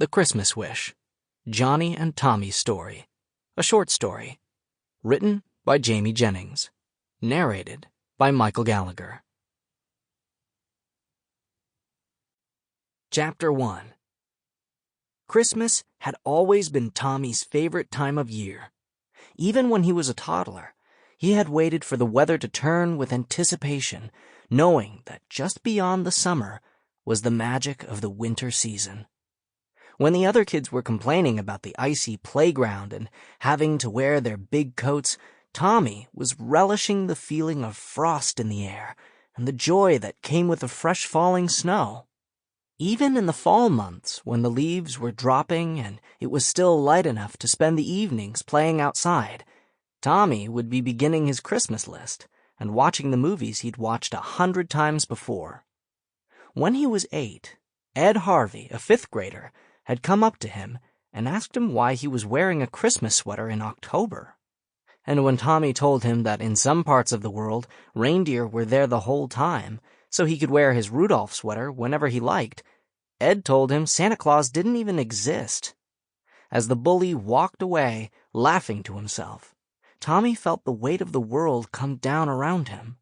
The Christmas Wish, Johnny and Tommy's Story, a short story, written by Jamie Jennings, narrated by Michael Gallagher. Chapter 1. Christmas had always been Tommy's favorite time of year. Even when he was a toddler, he had waited for the weather to turn with anticipation, knowing that just beyond the summer was the magic of the winter season. When the other kids were complaining about the icy playground and having to wear their big coats, Tommy was relishing the feeling of frost in the air and the joy that came with the fresh falling snow. Even in the fall months, when the leaves were dropping and it was still light enough to spend the evenings playing outside, Tommy would be beginning his Christmas list and watching the movies he'd watched 100 times before. When he was 8, Ed Harvey, a 5th grader, had come up to him and asked him why he was wearing a Christmas sweater in October. And when Tommy told him that in some parts of the world, reindeer were there the whole time, so he could wear his Rudolph sweater whenever he liked, Ed told him Santa Claus didn't even exist. As the bully walked away, laughing to himself, Tommy felt the weight of the world come down around him.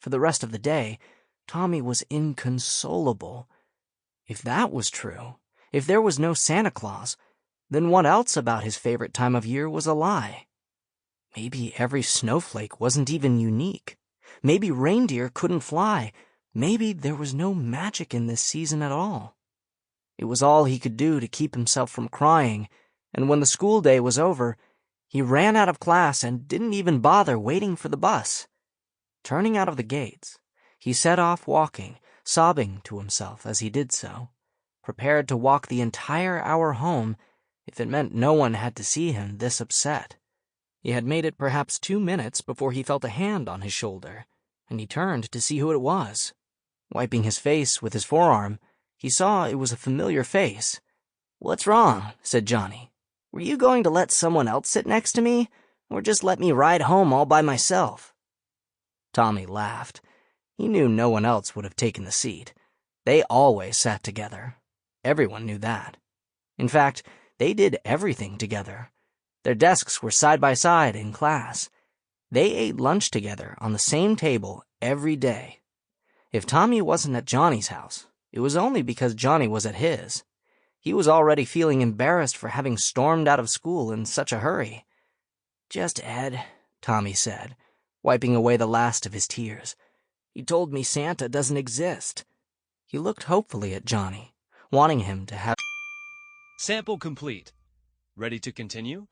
For the rest of the day, Tommy was inconsolable. If that was true, if there was no Santa Claus, then what else about his favorite time of year was a lie? Maybe every snowflake wasn't even unique. Maybe reindeer couldn't fly. Maybe there was no magic in this season at all. It was all he could do to keep himself from crying, and when the school day was over, he ran out of class and didn't even bother waiting for the bus. Turning out of the gates, he set off walking, sobbing to himself as he did so, prepared to walk the entire hour home if it meant no one had to see him this upset. He had made it perhaps 2 minutes before he felt a hand on his shoulder, and he turned to see who it was. Wiping his face with his forearm, he saw it was a familiar face. "What's wrong?" said Johnny. "Were you going to let someone else sit next to me, or just let me ride home all by myself?" Tommy laughed. He knew no one else would have taken the seat. They always sat together. Everyone knew that. In fact, they did everything together. Their desks were side by side in class. They ate lunch together on the same table every day. If Tommy wasn't at Johnny's house, it was only because Johnny was at his. He was already feeling embarrassed for having stormed out of school in such a hurry. "Just Ed," Tommy said, wiping away the last of his tears. "He told me Santa doesn't exist." He looked hopefully at Johnny, wanting him to have... Sample complete. Ready to continue?